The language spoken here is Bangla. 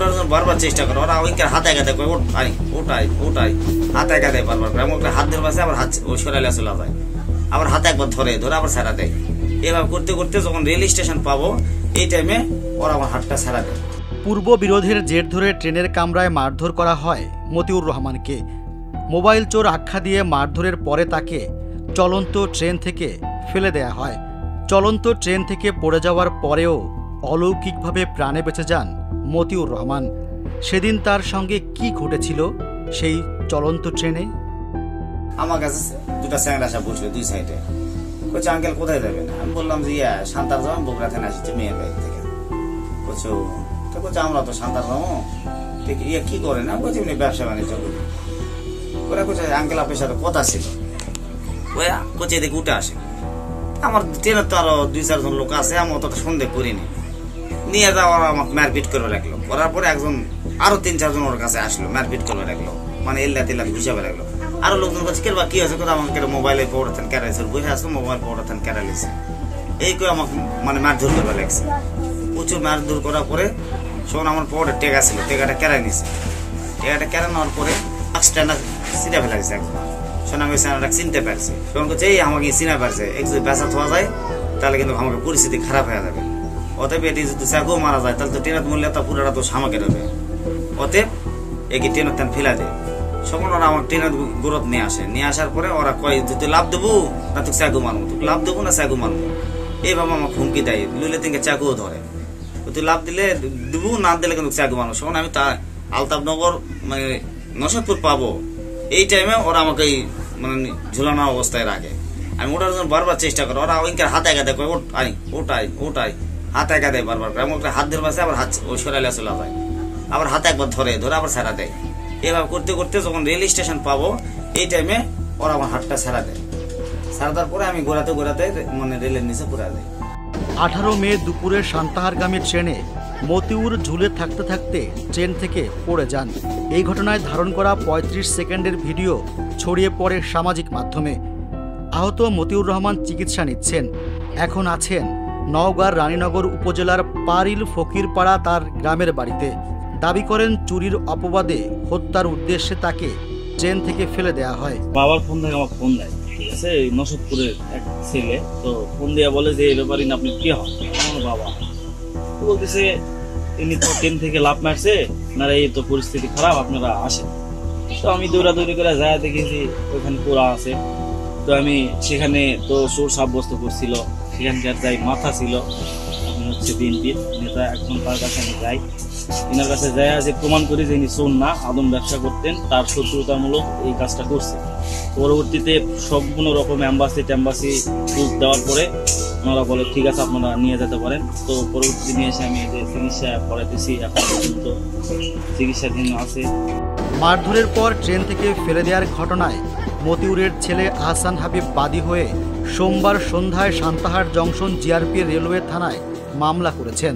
ওটার জন্য বারবার চেষ্টা করে, ওরা ওইকে হাতে গাতে করে ওটাই ওটাই ওটাই হাতে গাতে বারবার করে, এমন হাত ধরে পাশে আবার হাত ওই সরাইলে চলে যায়, আবার হাতে একবার ধরে ধরে আবার ছাড়া দেয়। এভাবে করতে করতে যখন রেল স্টেশন পাবো এই টাইমে ওরা আমার হাতটা ছাড়া দেয়। পূর্ব বিরোধের জের ধরে ট্রেনের কামরায় মারধর করা হয় মতিউর রহমানকে। মোবাইল চোর আখ্যা দিয়ে মারধরের পরে তাকে চলন্ত ট্রেন থেকে ফেলে দেয়া হয়। চলন্ত ট্রেন থেকে পড়ে যাওয়ার পরেও অলৌকিকভাবে প্রাণে বেঁচে যান মতিউর রহমান। সেদিন তার সঙ্গে কি ঘটেছিল সেই চলন্ত ট্রেনে? আমার কাছে দুটা স্যাংরা আসা বসলো দুই সাইডে, বলছে আঙ্কেল কোথায় যাবেন? আমি বললাম যে সান্তার যাবো, বগুড়া থেকে আসছে মেয়ের বাড়ি থেকে। বলছো তো বলছে আমরা তো সান্তার যাবো, ঠিক কি করেন? আমি বলছি এমনি ব্যবসা বাণিজ্য করি। ওরা বলছে আঙ্কেল আপনার সাথে কথা ছিল, ওয়া বলছে এদিকে উঠে আসে। আমার ট্রেনের তো আরো 2-4 জন লোক আছে, আমি অতটা সন্দেহ করিনি। নিয়ে যাওয়ার আমাকে মারপিট করে রাখলো, করার পরে একজন আরো 3-4 জন ওর কাছে আসলো, মারপিট করে রাখলো, মানে এল্লা তেল্লা হিসাবে রাখলো। আরো লোকজন কাছে কেবা কি আছে কোথাও আমাকে মোবাইলে পড়াতেন কেরাইছে, বসে আসলো মোবাইল পড়াতেন কেরাইছে, এই করে আমাকে মানে মারধর করবে লাগছে। প্রচুর মারধর করার পরে শোন আমার পরে টেকা ছিল, টেকাটা কেরাই নিছে। টেকাটা কেরাই নেওয়ার পরে স্ট্যান্ডার চিনে ফেলা গেছে একজন। শোন আমি স্ট্যান্ডারটা চিনতে পারছি, শোন করছে এই আমাকে চিনে পারছে, এক যদি বেচা থাওয়া যায় তাহলে কিন্তু আমাকে পরিস্থিতি খারাপ হয়ে যাবে। অতএব এটি যদি চাকু মারা যায় তাহলে তো ট্রেনের মূল্য তা পুরোটা তো সামাকে দেবে। অতএব একে ট্রেনের তেন ফেলা দেয়। সকল ওরা আমার ট্রেনের গুরুত্ব নিয়ে আসে, নিয়ে আসার পরে ওরা কয় তুই লাভ দেবো না তুই চাকু মারবো, তুই লাভ দেবো না চাকু মারবো, এইভাবে আমাকে হুমকি দেয়। লুলে তিনকে চাকুও ধরে, তুই লাভ দিলে দেবো, না দিলে কিন্তু চাকু মারবো। শোন আমি তা আলতাফনগর মানে নসদপুর পাবো, এই টাইমে ওরা আমাকে মানে ঝুলানো অবস্থায় রাখে। আমি ওটার জন্য বারবার চেষ্টা করি, ওরা ওইকে হাতে গাতে করে ওটাই ওটাই ওটাই হাতে গাতে বারবার করে, এমন হাত ধরে পাশে আবার হাত ওই সরাইলে চলে যায়, আবার হাতে একবার ধরে ধরে আবার ছাড়া দেয়। এভাবে করতে করতে যখন রেল স্টেশন পাবো এই টাইমে ওরা আমার হাতটা ছাড়া দেয়। ছাড়া দেওয়ার পরে আমি ঘোরাতে ঘোরাতে মানে রেলের নিচে পুরা দেয়। 18 মে দুপুরে সান্তাহারগামী ট্রেনে মতিউর ঝুলে থাকতে থাকতে ট্রেন থেকে পড়ে যান। এই ঘটনায় ধারণ করা 35 সেকেন্ডের ভিডিও ছড়িয়ে পড়ে সামাজিক মাধ্যমে। আহত মতিউর রহমান চিকিৎসা নিচ্ছেন। এখন আছেন নওগাঁর রানীনগর উপজেলার পারিল ফকিরপাড়া তার গ্রামের বাড়িতে। দাবি করেন চুরির অপবাদে হত্যার উদ্দেশ্যে তাকে ট্রেন থেকে ফেলে দেয়া হয়। বাবার ফোন থেকে আমাকে ফোন দেয়, ঠিক আছে, নসদপুরের এক ছেলে, তো ফোন দিয়ে বলে যে এই ব্যাপারে আপনি কি হন? আমার বাবা বলতেছে ইনি তো ট্রেন থেকে লাফ মারছে, আপনারা এই তো পরিস্থিতি খারাপ, আপনারা আসেন। তো আমি দৌড়াদৌড়ি করে যা দেখেছি ওইখানে পোড়া আছে। তো আমি সেখানে তো চোর সাব্যস্ত করছিল, সেখানকার যাই মাথা ছিল আপনি হচ্ছে বিএনপির নেতা, একজন তার কাছে আমি যাই, এনার কাছে যাই যে প্রমাণ করি যে ইনি চোর না, আদম ব্যবসা করতেন, তার শত্রুতামূলক এই কাজটা করছে। পরবর্তীতে সবগুলো রকম অ্যাম্বাসি প্রুফ দেওয়ার পরে ওনারা বলে ঠিক আছে আপনারা নিয়ে যেতে পারেন। তো পরবর্তীতে নিয়ে এসে আমি এদের চিকিৎসা করাতেছি, এখন পর্যন্ত চিকিৎসাধীন আছে। মারধরের পর ট্রেন থেকে ফেলে দেওয়ার ঘটনায় মতিউরের ছেলে আহসান হাবিব বাদী হয়ে সোমবার সন্ধ্যায় সান্তাহার জংশন জিআরপি রেলওয়ে থানায় মামলা করেছেন।